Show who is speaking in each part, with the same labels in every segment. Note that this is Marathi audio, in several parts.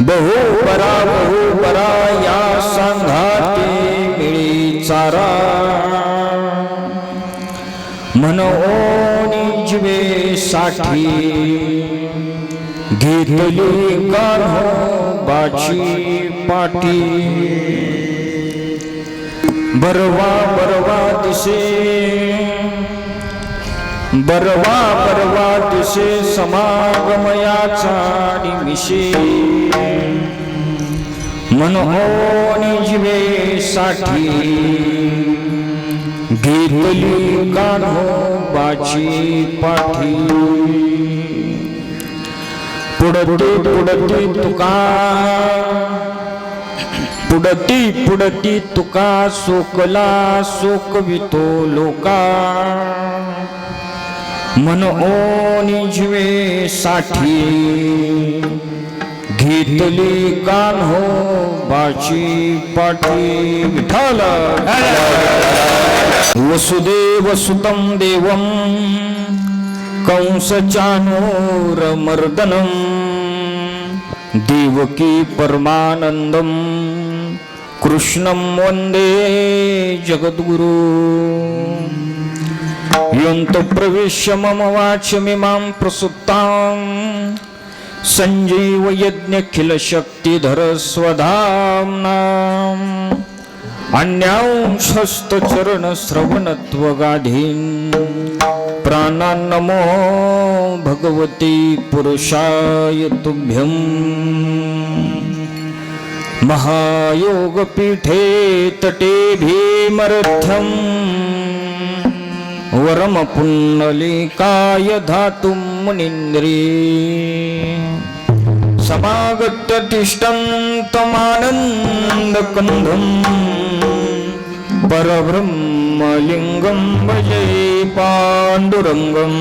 Speaker 1: बहुपरा या सांघाती मिळी चारा मनोनी जीवे साठी घेतली गाढोबाची पाटी बरवा दिसे समागमयाचा निमिषे मनोनी जीवे साठी घेतली गाढोबाची पाठी पुढती तुका सोकला सोकवितो लोका मनोनी जीवे साठी घेतली गाढोबाची पाठी विठ्ठल वसुदेव सुतं देवं कंसचाणूरमर्दनं देवकी परमानंदं कृष्णं वन्दे जगद्गुरु यन्तो प्रविश्य मम वाचमिमां प्रसुप्तां संजीव यज्ञखिल शक्तिधर स्वधाम्नाम् अन्यांशस्तचरण श्रवणत्वगाधीन् प्राणान्नमो भगवती पुरुषाय तुभ्यं महायोगपीठे तटे भीमरथं वरम पुण्डलिकाय धातुं मुनीन्द्रे समागत्य तिष्ठन्तमानन्दकन्धं परब्रह्मलिङ्गं भजे पाण्डुरङ्गम्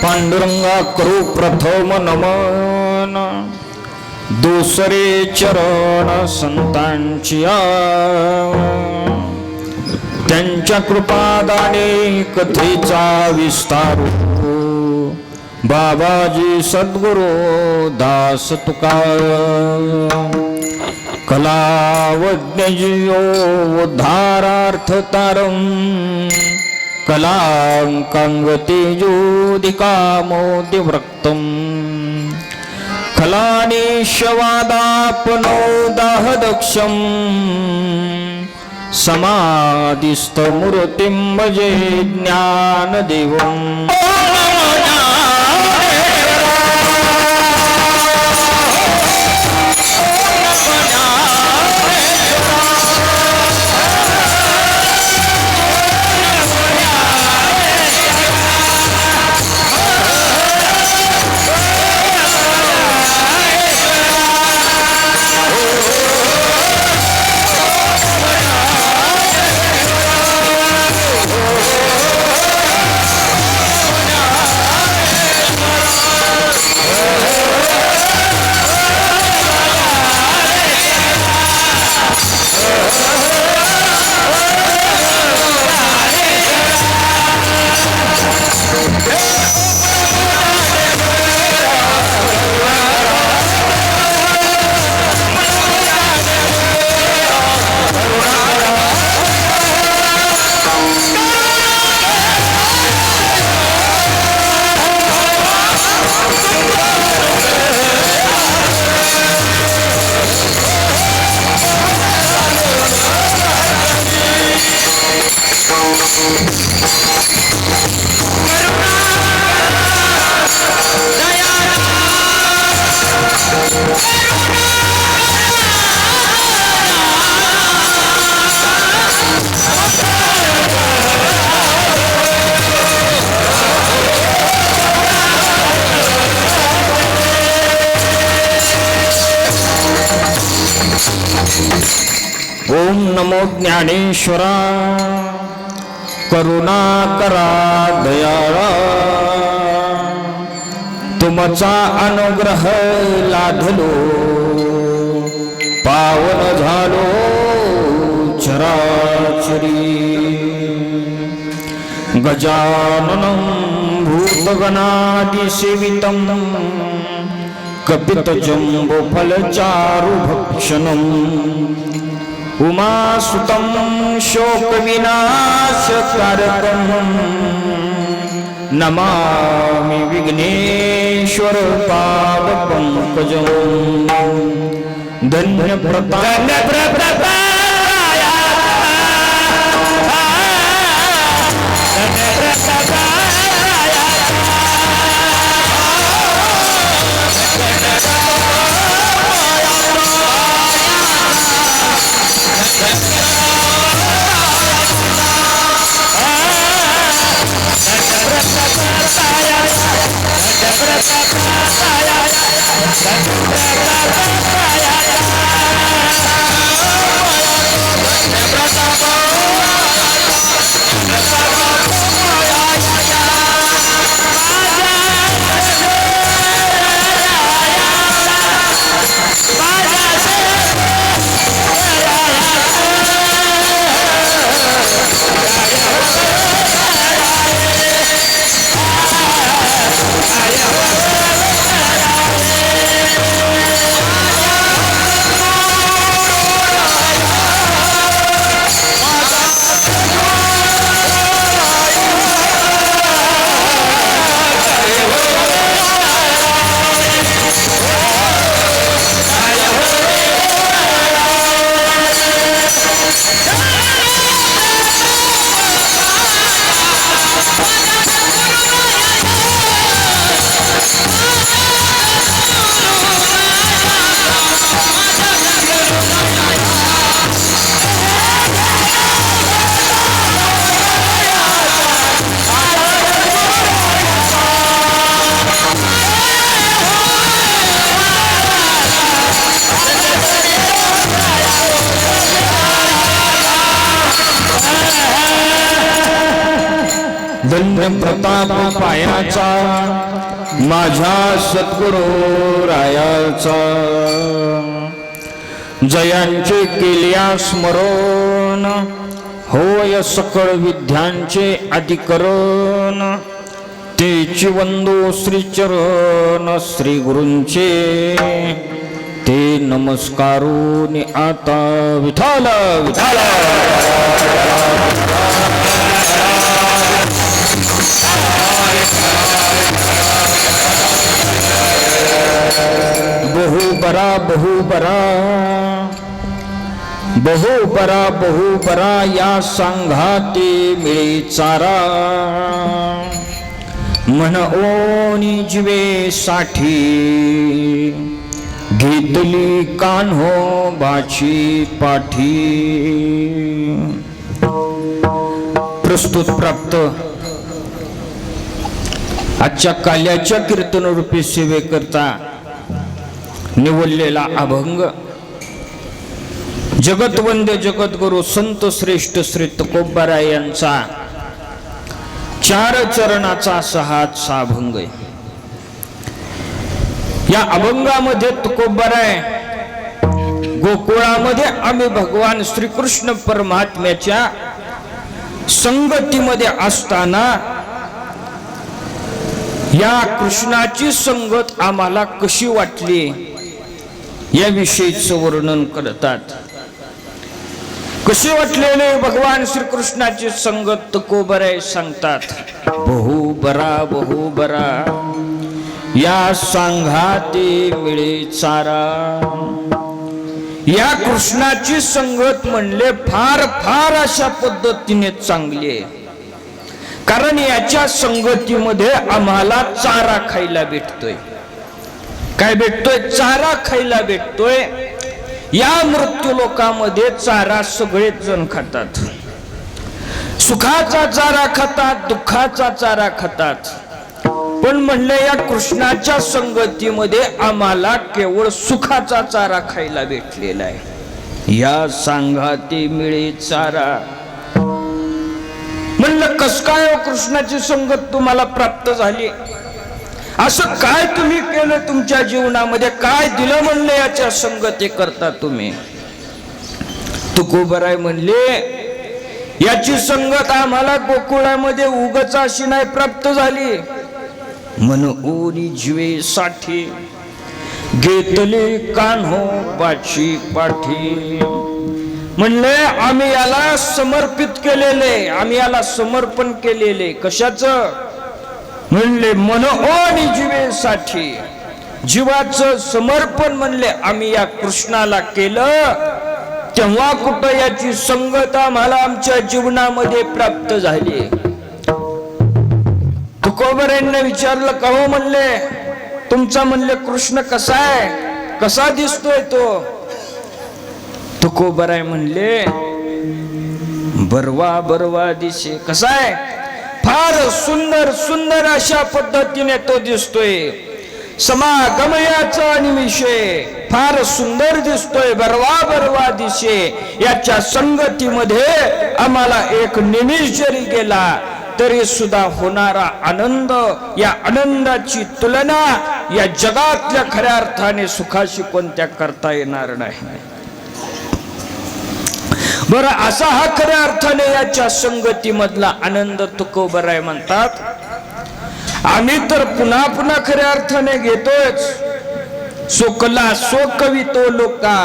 Speaker 1: पांडुरंगा करू प्रथम नमन दुसरे चरण संतांची त्यांच्या कृपादाने कथेचा विस्तार बाबाजी सद्गुरु दास तुकार कलावज्ञ उद्धारार्थ तारं कलांकांगतेजोदिकामोदिवृक्तम् खलानिशवादापनो दाहदक्षं समाधिस्थमूर्तिं भजे ज्ञानदेवम् ओम नमो ज्ञानेश्वरा करुणा करा दयाळा तुमचा अनुग्रह लाधलो पावन झालो चराचरी गजाननं भूतगणादिसेवितं कपितजम्बोफलचारुभक्षणम् उमासुतं शोकविनाशकारकं नमामि विघ्नेश्वर पादपङ्कजं धन्यप्रताप धन्य प्रताप पायाचा माझ्या सद्गुरू रायाचा जयांचे केल्या स्मरण होय सकळ विद्यांचे अधिकरण तेची वंदो श्रीचरण श्री गुरूंचे ते नमस्कारून आता विठाल विठाल बहुबरा बहुबरा बहुबरा बहुबरा या संघाते मिळे चारा मन ओनी जीवे साठी घेतली कान्हो बाची पाठी प्रस्तुत प्राप्त आजच्या काल्याच्या कीर्तन रूपी सेवेकरता निवडलेला अभंग जगतवंद्य जगद्गुरु संत श्रेष्ठ श्री तुकोबाराय यांचा 4 चरणाचा 6 अभंग आहे। या अभंगामध्ये तुकोबाराय गोकुळामध्ये आम्ही भगवान श्रीकृष्ण परमात्म्याच्या संगतीमध्ये असताना या कृष्णाची संगत आम्हाला कशी वाटली याविषयीचं वर्णन करतात। कशी वाटलेले भगवान श्रीकृष्णाची संगत तुकोबाराय सांगतात। बहुबरा बहुबरा या संघाते मिळे चारा या कृष्णाची संगत म्हणले फार फार अशा पद्धतीने चांगली आहे, कारण याच्या संगतीमध्ये आम्हाला चारा खायला भेटतोय। काय भेटतोय? चारा खायला भेटतोय। या मृत्यू लोकामध्ये चारा सगळेच जण खातात, सुखाचा चारा खातात, दुःखाचा चारा खातात, पण म्हणले या कृष्णाच्या संगतीमध्ये आम्हाला केवळ सुखाचा चारा खायला भेटलेला आहे। या सांगाती मिळे चारा. म्हणलं कस काय हो कृष्णाची संगत तुम्हाला प्राप्त झाली? असं काय तुम्ही केलं तुमच्या जीवनामध्ये? काय दिलं म्हणले याच्या संगती करता तुम्ही? तुकोबराय म्हणले याची संगत आम्हाला गोकुळामध्ये उगच अशी नाही प्राप्त झाली. मन ओरी जीवे साठी घेतले कान्हो पाची पाठी. म्हणले आम्ही याला समर्पित केलेले, आम्ही याला समर्पण केलेले. कशाचं? म्हणले मन ओरी जीवेसाठी, जीवाचं समर्पण म्हणले आम्ही या कृष्णाला केलं. तेव्हा कुठं याची संगत आम्हाला आमच्या जीवनामध्ये प्राप्त झाली. तुकोबरायांना विचारलं का हो म्हणले तुमचा म्हणले कृष्ण कसा आहे, कसा दिसतोय तो? तुकोबराय म्हणले बरवा बरवा दिसे. कसा आहे? फार सुंदर सुंदर अशा पद्धतीने तो दिसतोय. समागमयाचा निमिषे फार सुंदर दिसतोय, बरवा बरवा दिसे. याच्या संगतीमध्ये आम्हाला एक निमिष जरी गेला तरी सुद्धा होणारा आनंद, या आनंदाची तुलना या जगातल्या खऱ्या अर्थाने सुखाशी कोणत्या करता येणार नाही. बरं, असा हा खऱ्या अर्थाने याच्या संगतीमधला आनंद तुकोबराय म्हणतात. आम्ही तर पुन्हा पुन्हा खऱ्या अर्थाने घेतोच. सोकला सो कवितो लोका,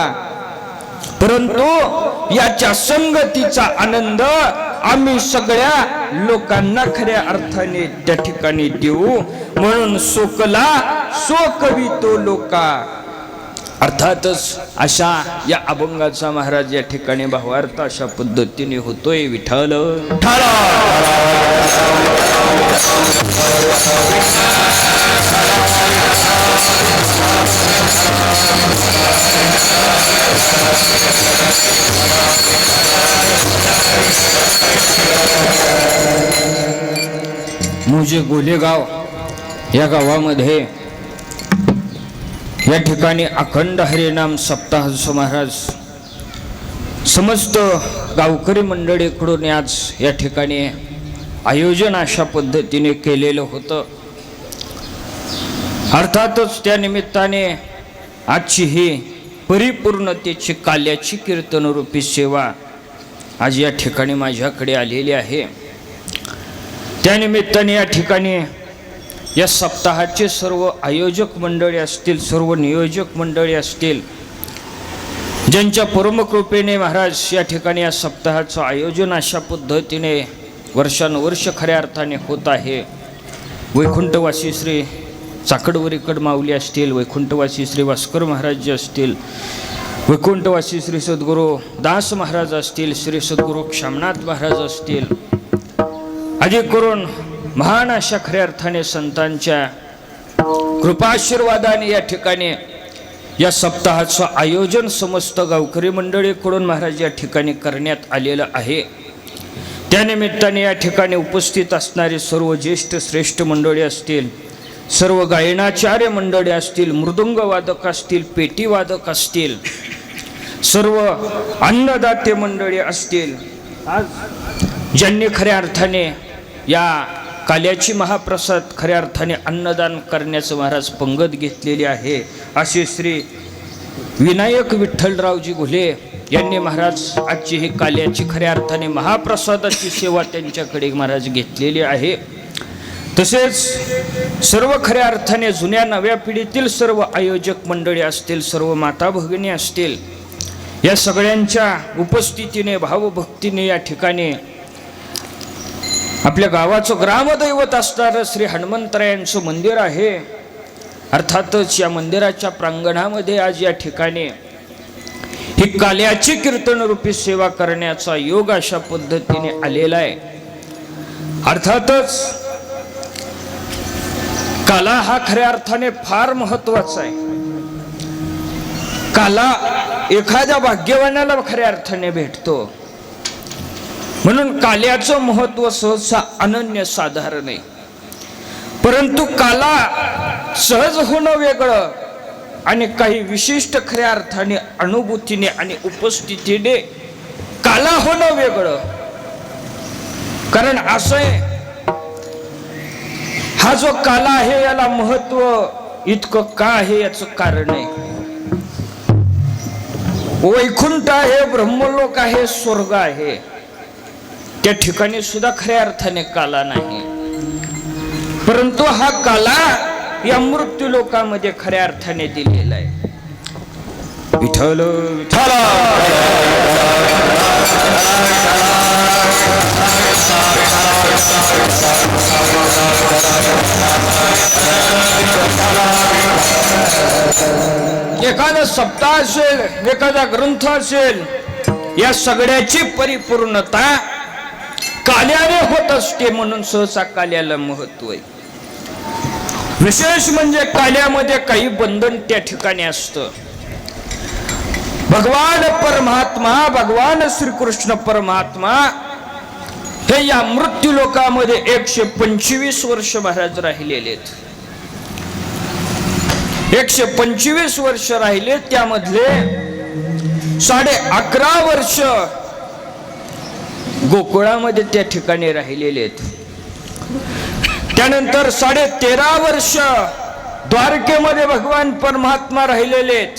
Speaker 1: परंतु याच्या संगतीचा आनंद आम्ही सगळ्या लोकांना खऱ्या अर्थाने त्या ठिकाणी देऊ. म्हणून सोकला सो कवितो लोका. अर्थातच अशा या अभंगाचा महाराज या ठिकाणी भावार्थ अशा पद्धतीने होतोय. विठ्ठल मुझे गोलेगाव या गावामध्ये या ठिकाणी अखंड हरिनाम सप्ताह महाराज समस्त गावकरी मंडळीकडून आज या ठिकाणी आयोजन अशा पद्धतीने केलेलं होतं. अर्थातच त्या निमित्ताने आजची ही परिपूर्णतेची काल्याची कीर्तनरूपी सेवा आज या ठिकाणी माझ्याकडे आलेली आहे. त्या निमित्ताने या ठिकाणी या सप्ताहाचे सर्व आयोजक मंडळी असतील, सर्व नियोजक मंडळी असतील, ज्यांच्या परमकृपेने महाराज या ठिकाणी या सप्ताहाचं आयोजन अशा पद्धतीने वर्षानुवर्ष खऱ्या अर्थाने होत आहे. वैकुंठवासी श्री चाकडवरीकड माऊली असतील, वैकुंठवासी श्री भास्कर महाराज जे असतील, वैकुंठवासी श्री सद्गुरू दास महाराज असतील, श्री सद्गुरू क्षामनाथ महाराज असतील, अधिक करून महान अशा खऱ्या अर्थाने संतांच्या कृपाशीर्वादाने या ठिकाणी या सप्ताहाचं आयोजन समस्त गावकरी मंडळीकडून महाराज या ठिकाणी करण्यात आलेलं आहे. त्यानिमित्ताने या ठिकाणी उपस्थित असणारे सर्व ज्येष्ठ श्रेष्ठ मंडळी असतील, सर्व गायनाचार्य मंडळी असतील, मृदुंग वादक असतील, पेटी वादक असतील, सर्व अन्नदाते मंडळी असतील, आज ज्यांनी खऱ्या अर्थाने या काल्याची महाप्रसाद खऱ्या अर्थाने अन्नदान करण्याचं महाराज पंगत घेतलेली आहे, असे श्री विनायक विठ्ठलरावजी घुले यांनी महाराज आजची ही काल्याची खऱ्या अर्थाने महाप्रसादाची सेवा त्यांच्याकडे महाराज घेतलेली आहे. तसेच सर्व खऱ्या अर्थाने जुन्या नव्या पिढीतील सर्व आयोजक मंडळी असतील, सर्व माता भगिनी असतील, या सगळ्यांच्या उपस्थितीने भावभक्तीने या ठिकाणी आपल्या गावाचं ग्रामदैवत असणारं श्री हनुमंतरायांचं मंदिर आहे. अर्थातच या मंदिराच्या प्रांगणामध्ये आज या ठिकाणी ही काल्याची कीर्तनरूपी सेवा करण्याचा योग अशा पद्धतीने आलेला आहे. अर्थातच काला हा खऱ्या अर्थाने फार महत्वाचा आहे. काला एखाद्या भाग्यवानाला खऱ्या अर्थाने भेटतो. म्हणून काल्याचं महत्व सहसा अनन्य साधारण आहे. परंतु काला सहज होणं वेगळं आणि काही विशिष्ट खऱ्या अर्थाने अनुभूतीने आणि उपस्थितीने काला होणं वेगळं. कारण असं आहे, हा जो काला आहे याला महत्व इतकं का आहे याचं कारण आहे. वैकुंठ आहे, ब्रह्मलोक आहे, स्वर्ग आहे, त्या ठिकाणी सुद्धा खऱ्या अर्थाने काला नाही. परंतु हा काला या मृत्यू लोकामध्ये खऱ्या अर्थाने दिलेला आहे. विठ्ठल विठ्ठल एखादा सप्ताह असेल, एखादा ग्रंथ असेल, या सगळ्याची परिपूर्णता काल्याने होत असते. म्हणून सहसा काल्याला महत्व आहे. विशेष म्हणजे काल्यामध्ये काही बंधन त्या ठिकाणी असतं. भगवान परमात्मा, भगवान श्रीकृष्ण परमात्मा हे या मृत्यू लोकामध्ये 125 वर्ष महाराज राहिलेले आहेत. 125 वर्ष राहिले, त्यामधले 11.5 वर्ष गोकुळामध्ये त्या ठिकाणी राहिलेले आहेत. त्यानंतर 13.5 वर्ष द्वारकेमध्ये भगवान परमात्मा राहिलेले आहेत.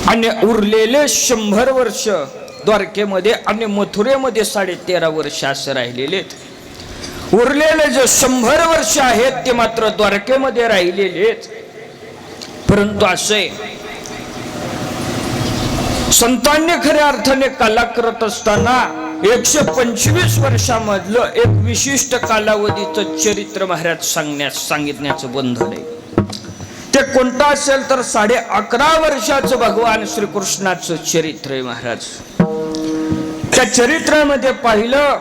Speaker 1: आणि उरलेले 100 वर्ष द्वारकेमध्ये आणि मथुरेमध्ये 13.5 वर्ष असं राहिलेले आहेत. उरलेले जे 100 वर्ष आहेत ते मात्र द्वारकेमध्ये राहिलेले आहेत. परंतु असे संतांनी खऱ्या अर्थाने काला करत असताना 125 वर्षामधलं एक विशिष्ट कालावधीचं चरित्र महाराज सांगितण्याचं बंधन आहे. ते कोणतं असेल तर 11.5 वर्षाचं भगवान श्रीकृष्णाचं चरित्र आहे महाराज. त्या चरित्रामध्ये पाहिलं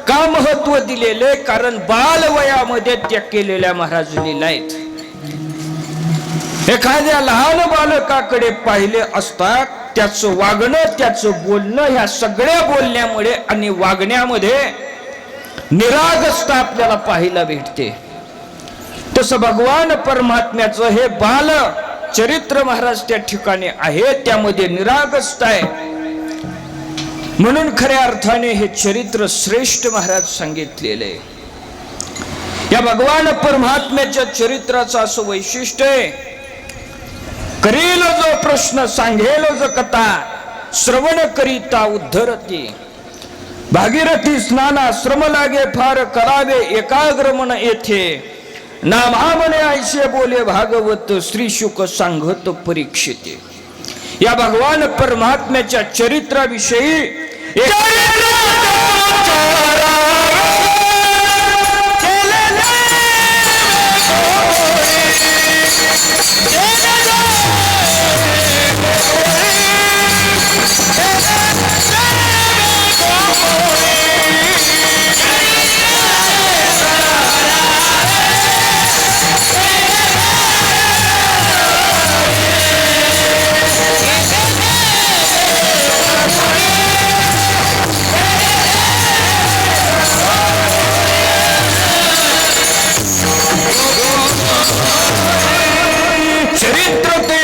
Speaker 1: का महत्व दिलेले, कारण बालवयामध्ये त्या केलेल्या महाराज लीला आहेत. एखाद्या लहान बालकाकडे पाहिले असतात, त्याचं वागणं, त्याचं बोलणं, ह्या सगळ्या बोलण्यामुळे आणि वागण्यामध्ये निरागसता आपल्याला पाहायला भेटते. तसं भगवान परमात्म्याचं हे बाल चरित्र महाराज त्या ठिकाणी आहे, त्यामध्ये निरागसता आहे. म्हणून खऱ्या अर्थाने हे चरित्र श्रेष्ठ महाराज सांगितलेले. या भगवान परमात्म्याच्या चरित्राचं असं वैशिष्ट्य आहे, करील जो प्रश्न सांगेल जो कथा, श्रवण करिता उद्धरती. भागीरथी स्नाना श्रम लागे फार, करावे एकाग्र मन येथे. नामा म्हणे ऐसे बोले भागवत, श्री शुक सांगत परीक्षिते. या भगवान परमात्म्याच्या चरित्राविषयी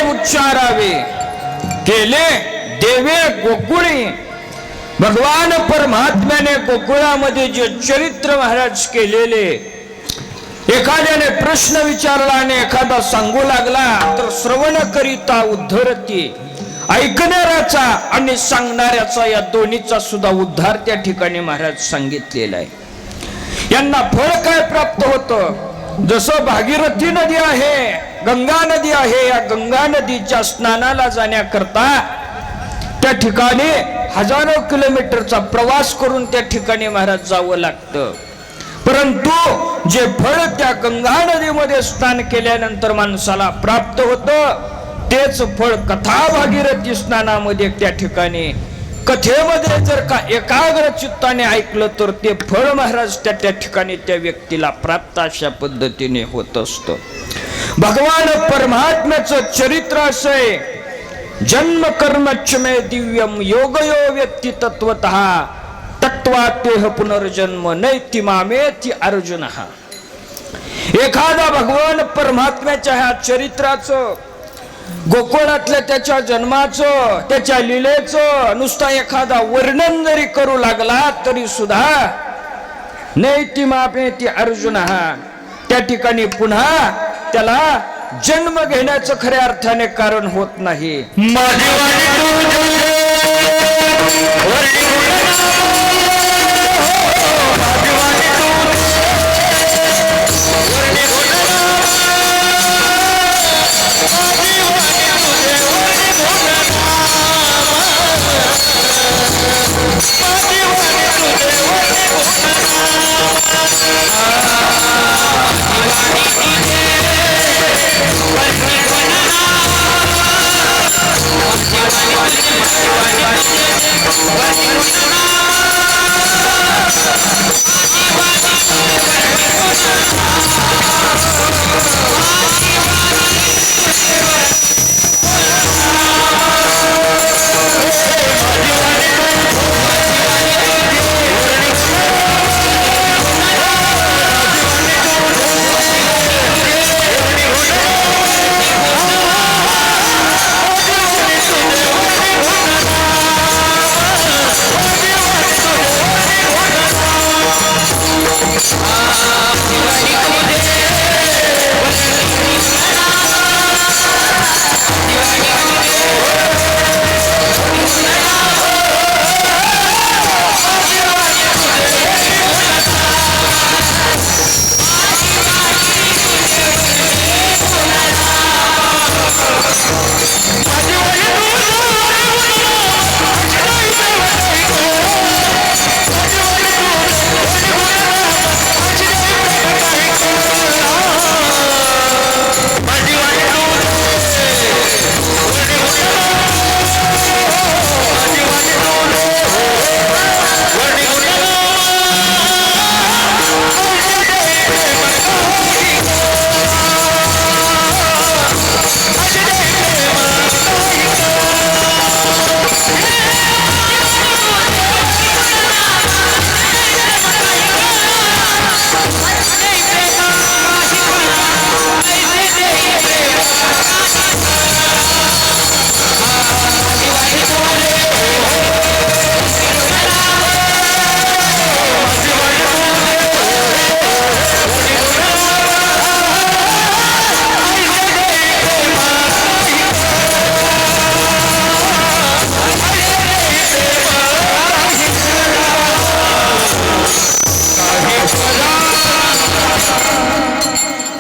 Speaker 1: उच्चारावे केले देवे गोकुळी. भगवान परमात्म्याने गोकुळामध्ये जे चरित्र महाराज केलेले, एखाद्याने प्रश्न विचारला आणि एखादा सांगू लागला तर श्रवण करिता उद्धरती. ऐकणाऱ्याचा आणि सांगणाऱ्याचा या दोन्हीचा सुद्धा उद्धार त्या ठिकाणी महाराज सांगितलेला आहे. यांना फळ काय प्राप्त होतं, जसं भागीरथी नदी आहे, गंगा नदी आहे, या गंगा नदीच्या स्नानाला जाण्याकरता त्या ठिकाणी हजारो किलोमीटरचा प्रवास करून त्या ठिकाणी महाराज जावं लागतं. परंतु जे फळ त्या गंगा नदीमध्ये स्नान केल्यानंतर माणसाला प्राप्त होतं, तेच फळ कथा भागीरथी स्नानामध्ये त्या ठिकाणी कथेमध्ये जर का एकाग्र चित्ताने ऐकलं तर ते फळ महाराज त्या ठिकाणी त्या व्यक्तीला प्राप्त अशा पद्धतीने होत असतं. भगवान परमात्म्याचं चरित्र असं आहे, जन्म कर्मच मे दिव्यम योगयो व्यक्ती तत्वतः तत्वातेह पुनर्जन्म नैति मामेति अर्जुन. एखादा भगवान परमात्म्याच्या ह्या चरित्राचं, गोकुळातल्या त्याच्या जन्माचं, त्याच्या लीलेचं नुसता एखादा वर्णन जरी करू लागला तरी सुद्धा नैति मापेति अर्जुन, त्या ठिकाणी पुन्हा त्याला जन्म घेण्याचं खऱ्या अर्थाने कारण होत नाही.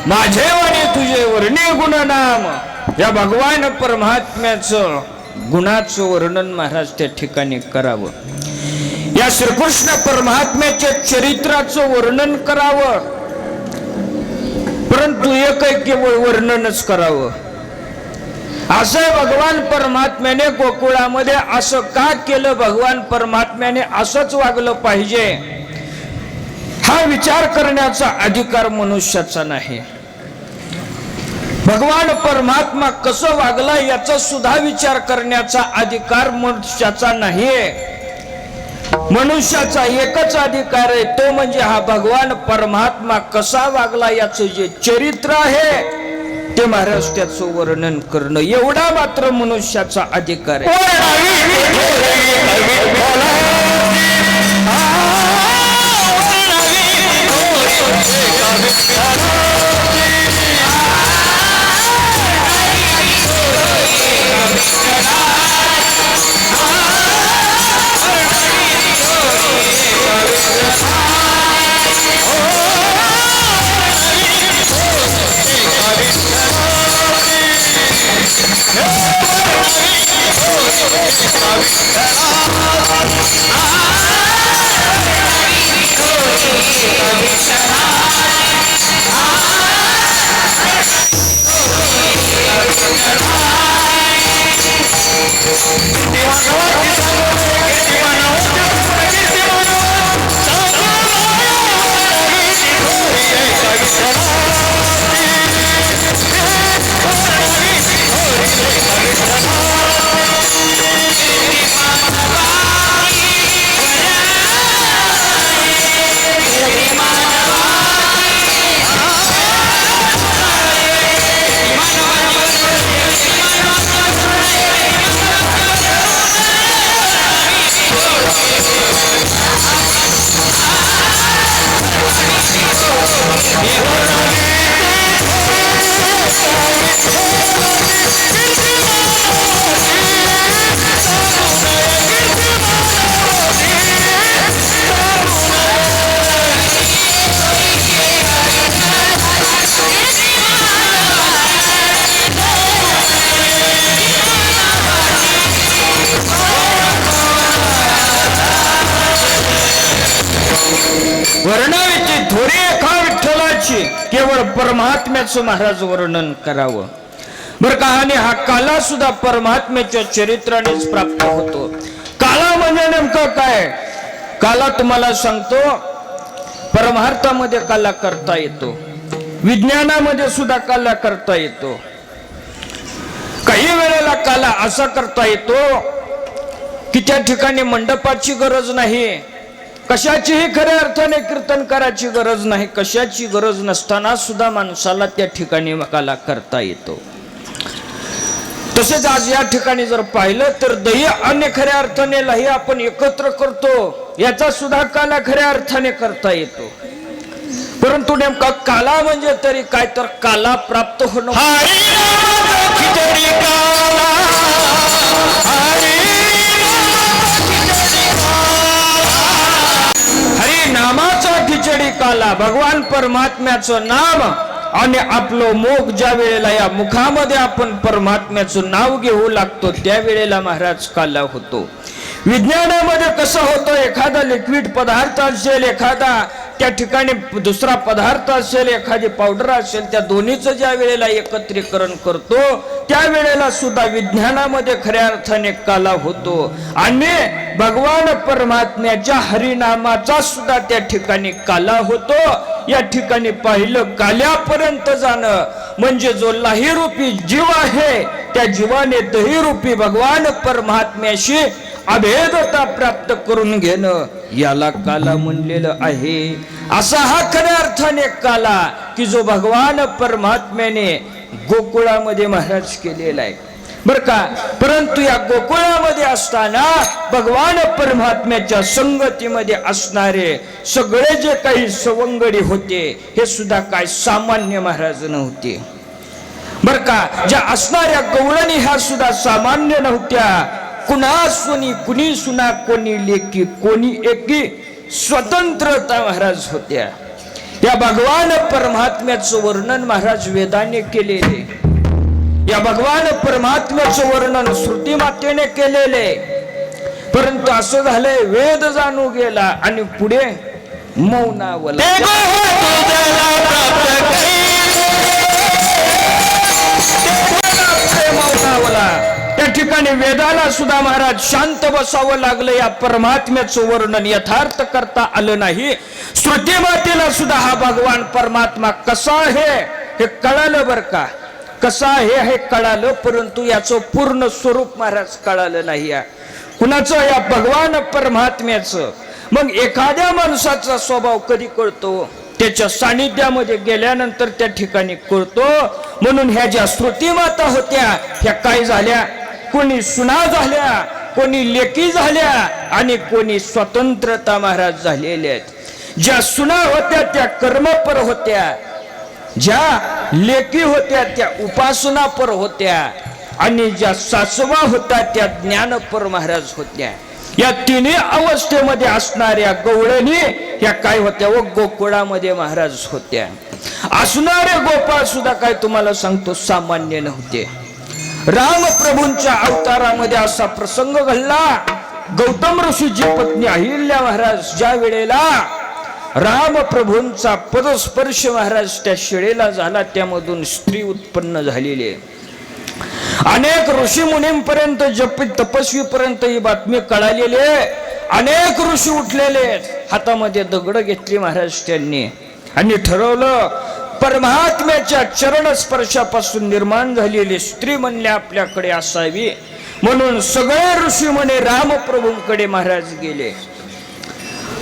Speaker 1: माझे वाणी तुझे वर्णी गुण नाम, या भगवान परमात्म्याचं गुणाचं वर्णन महाराज त्या ठिकाणी करावं. या श्रीकृष्ण परमात्म्याच्या चरित्राचं वर्णन करावं, परंतु एकही केवळ वर्णनच करावं. असं भगवान परमात्म्याने गोकुळामध्ये असं का केलं, भगवान परमात्म्याने असंच वागलं पाहिजे, हा विचार करण्याचा अधिकार मनुष्याचा नाही. भगवान परमात्मा कसं वागला याचा सुद्धा विचार करण्याचा अधिकार मनुष्याचा नाहीये. मनुष्याचा एकच अधिकार आहे, तो म्हणजे हा भगवान परमात्मा कसा वागला याचं जे चरित्र आहे ते महाराज त्याचं वर्णन करणं, एवढा मात्र मनुष्याचा अधिकार आहे. कालाची केवळ परमात्म्याचं महाराज वर्णन करावं बरं का. आणि हा काला सुद्धा परमात्म्याच्या चरित्रानेच प्राप्त होतो. काला म्हणजे नेमकं काय? काला तुम्हाला सांगतो, परमार्थामध्ये काला करता येतो, विज्ञानामध्ये सुद्धा काला करता येतो. काही वेळेला काला असा करता येतो की त्या ठिकाणी मंडपाची गरज नाही, कशाचीही खऱ्या अर्थाने कीर्तन करायची गरज नाही, कशाची गरज नसताना सुद्धा माणसाला त्या ठिकाणी काला करता येतो. तसेच आज या ठिकाणी जर पाहिलं तर दही आणि खऱ्या अर्थाने लही आपण एकत्र करतो, याचा सुद्धा काला खऱ्या अर्थाने करता येतो. परंतु नेमका काला म्हणजे तरी काय, तर काला प्राप्त होणं. हरी नामाचा खिचडी काला, भगवान परमात्म्याचं नाम आणि आपलं मुख ज्या वेळेला या मुखामध्ये आपण परमात्म्याचं नाव घेऊ लागतो त्यावेळेला महाराज काला होतो. विज्ञानामध्ये कसं होतं, एखादा लिक्विड पदार्थ असेल, एखादा त्या ठिकाणी दुसरा पदार्थ असेल, एखादी पावडर असेल, त्या दोन्हीचं ज्या वेळेला एकत्रीकरण करतो त्यावेळेला सुद्धा विज्ञानामध्ये खऱ्या अर्थाने काला होतो. आणि भगवान परमात्म्याच्या हरिनामाचा सुद्धा त्या ठिकाणी काला होतो. या ठिकाणी पाहिलं, काल्यापर्यंत जाणं म्हणजे जो लाहीरूपी जीव आहे त्या जीवाने दहीरूपी भगवान परमात्म्याशी अभेदता प्राप्त करून घेणं, याला काला म्हणलेलं आहे. असा हा खऱ्या अर्थाने काला की जो भगवान परमात्म्याने गोकुळामध्ये महाराज केलेला आहे बर का. परंतु या गोकुळामध्ये असताना भगवान परमात्म्याच्या संगतीमध्ये असणारे सगळे जे काही सवंगडी होते हे सुद्धा काय सामान्य महाराज नव्हते बर का. ज्या असणाऱ्या गवळणी ह्या सुद्धा सामान्य नव्हत्या. कुणा सुनी, कुणी सुना, कोणी लेकी, कोणी एकी, स्वतंत्रता महाराज होत्या. या भगवान परमात्म्याचं वर्णन महाराज वेदाने केलेले, या भगवान परमात्म्याचं वर्णन श्रुती मातेने केलेले. परंतु असं झालंय, वेद जाणू गेला आणि पुढे मौनावला. त्या ठिकाणी वेदाला सुद्धा महाराज शांत बसावं लागलं. या परमात्म्याचं वर्णन यथार्थ करता आलं नाही. श्रुती मातेला सुद्धा हा भगवान परमात्मा कसा आहे हे कळालं बर का, कसा आहे हे कळालं, परंतु याचं पूर्ण स्वरूप महाराज कळालं नाही. या कुणाचं? या भगवान परमात्म्याचं. मग एखाद्या माणसाचा स्वभाव कधी कळतो? त्याच्या सानिध्यामध्ये गेल्यानंतर त्या ठिकाणी कळतो. म्हणून ह्या ज्या श्रुती माता होत्या ह्या काय झाल्या? कोणी सुना झाल्या, कोणी लेकी झाल्या आणि कोणी स्वतंत्रता महाराज झालेल्या आहेत. ज्या सुना होत्या त्या कर्मपर होत्या, ज्या लेकी होत्या त्या उपासनापर होत्या आणि ज्या सासवा होत्या त्या ज्ञानपर महाराज होत्या. या तिन्ही अवस्थेमध्ये असणाऱ्या गवळणी ह्या काय होत्या व गोकुळामध्ये महाराज होत्या. असणारे गोपाळ सुद्धा काय तुम्हाला सांगतो सामान्य नव्हते. रामप्रभूंच्या अवतारामध्ये असा प्रसंग घडला. गौतम ऋषीची पत्नी अहिल्या महाराज ज्या वेळेला रामप्रभूंचा पदस्पर्श महाराज त्या शिळेला झाला, त्यामधून स्त्री उत्पन्न झालेली. अनेक ऋषी मुनींपर्यंत, जपित तपस्वीपर्यंत ही बातमी कळालेली. अनेक ऋषी उठलेले, हातामध्ये दगड घेतली महाराज त्यांनी आणि ठरवलं परमात्म्याच्या चरण स्पर्शापासून निर्माण झालेली स्त्री म्हणले आपल्याकडे असावी. म्हणून सगळे ऋषी म्हणे रामप्रभूंकडे महाराज गेले.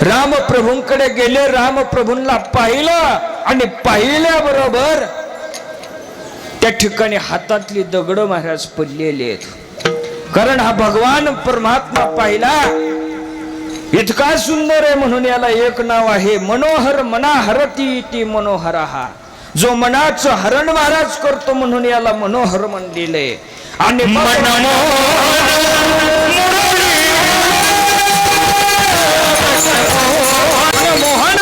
Speaker 1: रामप्रभूंकडे गेले, रामप्रभूंना पाहिलं आणि पाहिल्याबरोबर त्या ठिकाणी हातातली दगड महाराज पडलेले आहेत. कारण हा भगवान परमात्मा पाहिला, इतका सुंदर आहे म्हणून याला एक नाव आहे मनोहर. मना हरती ती मनोहर. हा जो मनाचं हरण महाराज करतो म्हणून याला मनोहर म्हणलेले. आणि मोहन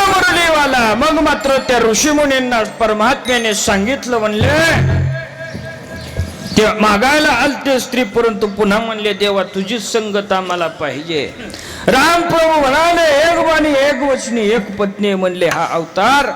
Speaker 1: मुरलीवाला. मग मात्र त्या ऋषीमुनींना परमात्म्याने सांगितलं, म्हणले ते मागायला आलते स्त्री, परंतु पुन्हा म्हणले देवा तुझीच संगत आम्हाला पाहिजे. रामप्रभू म्हणाले एक वाणी एक वचनी एक पत्नी म्हणले हा अवतार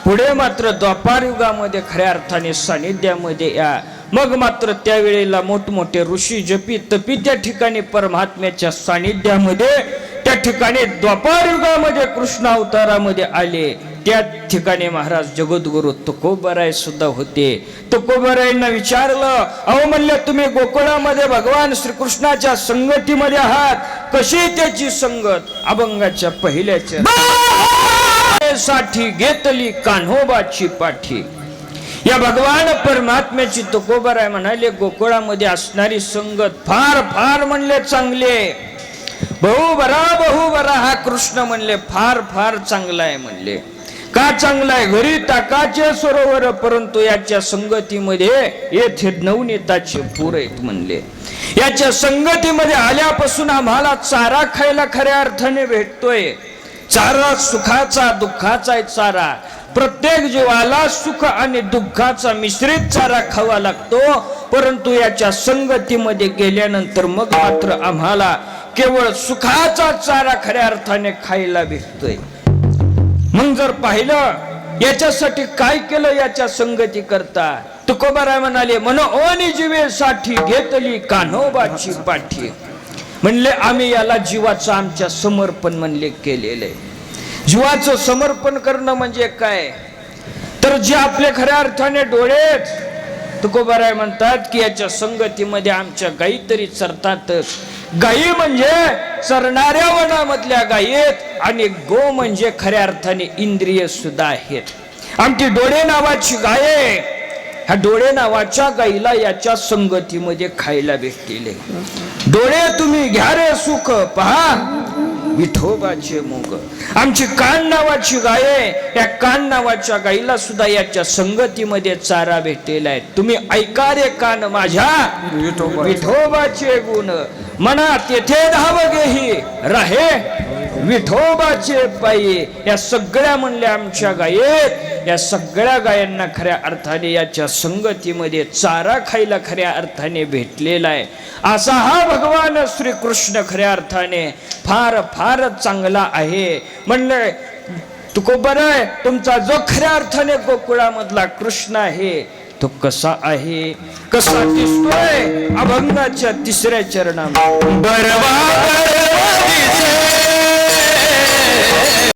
Speaker 1: पुढे मात्र द्वापार युगामध्ये खऱ्या अर्थाने सानिध्यामध्ये या. मग मात्र त्यावेळेला मोठमोठे ऋषी जपी तपी त्या ठिकाणी परमात्म्याच्या सानिध्यामध्ये त्या ठिकाणी द्वापार युगामध्ये कृष्ण अवतारामध्ये आले. त्या ठिकाणी महाराज जगद्गुरु तुकोबाराय सुद्धा होते. तुकोबारायांना विचारलं, अहो म्हणले तुम्ही गोकुळामध्ये भगवान श्रीकृष्णाच्या संगतीमध्ये आहात, कशी त्याची संगत? अभंगाच्या पहिल्याच्या साठी घेतली कान्होबाची पाठी. या भगवान परमात्म्याची तुकोबाराय म्हणाले, गोकुळामध्ये असणारी संगत फार फार म्हणले चांगले. बहुबरा हा कृष्ण म्हणले फार फार चांगला आहे म्हणले. का चांगला आहे? घरी ताकाचे सरोवर, परंतु याच्या संगतीमध्ये येथे नवनीताचे पूर आहेत म्हणले. याच्या संगतीमध्ये आल्यापासून आम्हाला चारा खायला खऱ्या अर्थाने भेटतोय. चारा सुखाचा दुःखाचा चारा. प्रत्येक जीवाला सुख आणि दुःखाचा मिश्रित चारा खावा लागतो, परंतु याच्या संगतीमध्ये गेल्यानंतर मग मात्र आम्हाला केवळ सुखाचा चारा खऱ्या अर्थाने खायला भेटतोय. मग जर पाहिलं याच्यासाठी काय केलं याच्या संगती करता, तुकोबाराय म्हणाले, मनओनी जीवेसाठी घेतली कान्होबाची पाठी. म्हणले आम्ही याला जीवाचं आमच्या समर्पण म्हणले केलेलं आहे. जीवाचं समर्पण करणं म्हणजे काय? तर जे आपले खऱ्या अर्थाने डोळेच, तुकोबाराय म्हणतात की याच्या संगतीमध्ये आमच्या गायी तरी चरतातच. गायी म्हणजे चरणाऱ्या वनामधल्या गायी आहेत, आणि गो म्हणजे खऱ्या अर्थाने इंद्रिय सुद्धा आहेत. आमची डोळे नावाची गाय आहे. ह्या डोळे नावाच्या गायीला याच्या संगतीमध्ये खायला भेटतील. डोळे तुम्ही घ्या रे सुख पहा विठोबाचे मुग. आमची कान नावाची गाय आहे. या कान नावाच्या गायीला सुद्धा याच्या संगतीमध्ये चारा भेटलेला आहे. तुम्ही ऐका रे कान माझ्या विठोबाचे गुण, मना तेथे धावगेही राहे विठोबाचे पायी. या सगळ्या म्हणल्या आमच्या गायेत, या सगळ्या गायांना खऱ्या अर्थाने याच्या संगतीमध्ये चारा खायला खऱ्या अर्थाने भेटलेला आहे. असा हा भगवान श्रीकृष्ण खऱ्या अर्थाने फार फार चांगला आहे. म्हणलं तुकोबाराय, तुमचा जो खऱ्या अर्थाने गोकुळामधला कृष्ण आहे तो कसा आहे, कसा दिसतोय? अभंगाच्या तिसऱ्या चरणामध्ये